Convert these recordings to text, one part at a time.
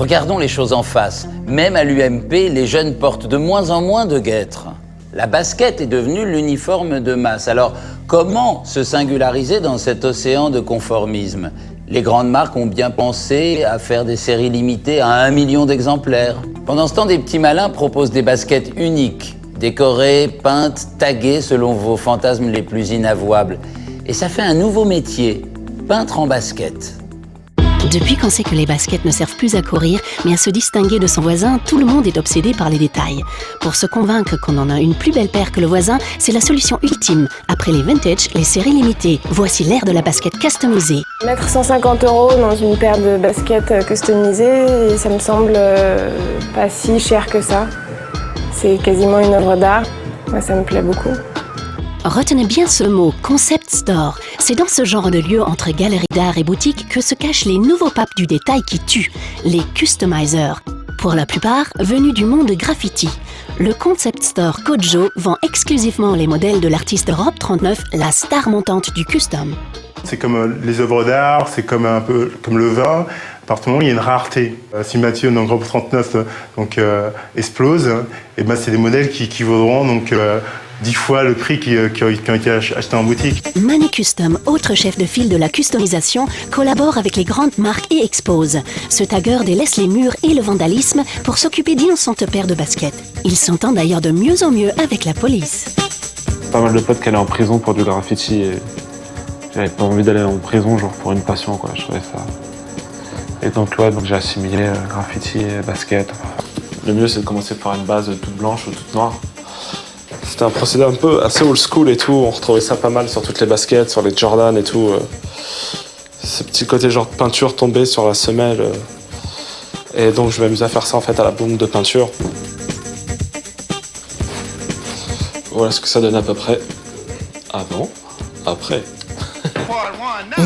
Regardons les choses en face. Même à l'UMP, les jeunes portent de moins en moins de guêtres. La basket est devenue l'uniforme de masse. Alors, comment se singulariser dans cet océan de conformisme ? Les grandes marques ont bien pensé à faire des séries limitées à 1 million d'exemplaires. Pendant ce temps, des petits malins proposent des baskets uniques, décorées, peintes, taguées selon vos fantasmes les plus inavouables. Et ça fait un nouveau métier, peintre en basket. Depuis qu'on sait que les baskets ne servent plus à courir, mais à se distinguer de son voisin, tout le monde est obsédé par les détails. Pour se convaincre qu'on en a une plus belle paire que le voisin, c'est la solution ultime. Après les vintage, les séries limitées. Voici l'ère de la basket customisée. Mettre 150 € dans une paire de baskets customisées, ça me semble pas si cher que ça. C'est quasiment une œuvre d'art. Moi, ça me plaît beaucoup. Retenez bien ce mot, concept store. C'est dans ce genre de lieu entre galeries d'art et boutiques que se cachent les nouveaux papes du détail qui tuent, les customizers. Pour la plupart, venus du monde graffiti. Le concept store Kojo vend exclusivement les modèles de l'artiste Rob 39, la star montante du custom. C'est comme les œuvres d'art, c'est comme un peu comme le vin. À partir du moment où il y a une rareté. Si Mathieu, dans Rob 39, explose, et ben c'est des modèles qui vaudront 10 fois le prix qui ont été achetés en boutique. Mani Custom, autre chef de file de la customisation, collabore avec les grandes marques et expose. Ce tagger délaisse les murs et le vandalisme pour s'occuper d'innocentes paires de baskets. Il s'entend d'ailleurs de mieux en mieux avec la police. Pas mal de potes qui allaient en prison pour du graffiti et j'avais pas envie d'aller en prison genre pour une passion quoi, je trouvais ça. Et donc j'ai assimilé graffiti et basket. Le mieux c'est de commencer par une base toute blanche ou toute noire. C'était un procédé un peu assez old school et tout, on retrouvait ça pas mal sur toutes les baskets, sur les Jordan et tout. Ce petit côté genre de peinture tombée sur la semelle. Et donc je m'amusais à faire ça en fait à la bombe de peinture. Voilà ce que ça donne à peu près avant, après.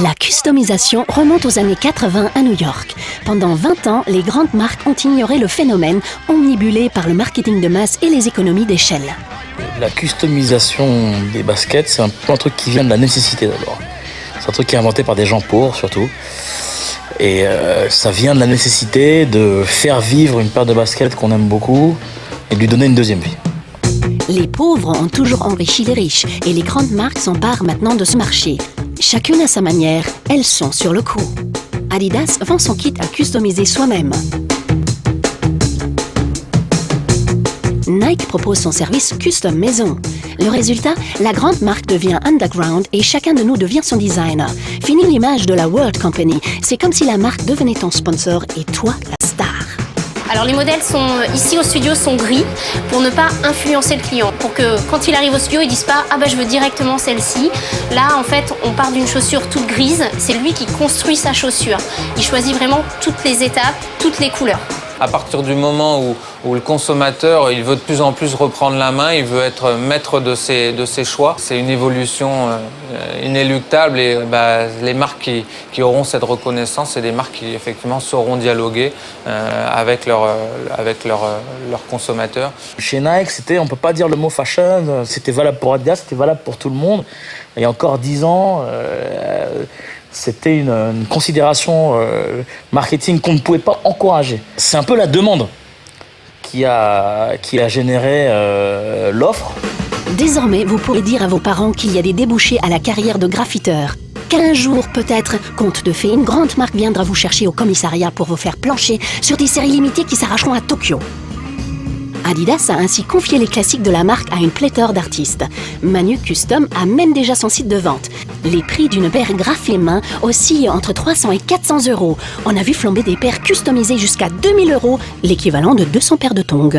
La customisation remonte aux années 80 à New York. Pendant 20 ans, les grandes marques ont ignoré le phénomène, omnibulé par le marketing de masse et les économies d'échelle. La customisation des baskets, c'est un peu un truc qui vient de la nécessité d'abord. C'est un truc qui est inventé par des gens pauvres surtout. Et ça vient de la nécessité de faire vivre une paire de baskets qu'on aime beaucoup et de lui donner une deuxième vie. Les pauvres ont toujours enrichi les riches et les grandes marques s'emparent maintenant de ce marché. Chacune à sa manière, elles sont sur le coup. Adidas vend son kit à customiser soi-même. Nike propose son service custom maison. Le résultat, la grande marque devient underground et chacun de nous devient son designer. Fini l'image de la World Company. C'est comme si la marque devenait ton sponsor et toi, la star. Alors les modèles ici au studio sont gris pour ne pas influencer le client. Pour que quand il arrive au studio, il ne dise pas « Ah bah je veux directement celle-ci ». Là en fait, on part d'une chaussure toute grise. C'est lui qui construit sa chaussure. Il choisit vraiment toutes les étapes, toutes les couleurs. À partir du moment où le consommateur il veut de plus en plus reprendre la main, il veut être maître de ses choix. C'est une évolution inéluctable et les marques qui auront cette reconnaissance, c'est des marques qui effectivement sauront dialoguer avec leurs consommateurs. Chez Nike, on ne peut pas dire le mot fashion, c'était valable pour Adidas, c'était valable pour tout le monde. Il y a encore 10 ans, c'était une considération marketing qu'on ne pouvait pas encourager. C'est un peu la demande qui a généré l'offre. Désormais, vous pourrez dire à vos parents qu'il y a des débouchés à la carrière de graffiteur. Qu'un jour, peut-être, conte de fées, une grande marque viendra vous chercher au commissariat pour vous faire plancher sur des séries limitées qui s'arracheront à Tokyo. Adidas a ainsi confié les classiques de la marque à une pléthore d'artistes. Manu Custom a même déjà son site de vente. Les prix d'une paire graffée main oscillent entre 300 et 400 €. On a vu flamber des paires customisées jusqu'à 2000 €, l'équivalent de 200 paires de tongs.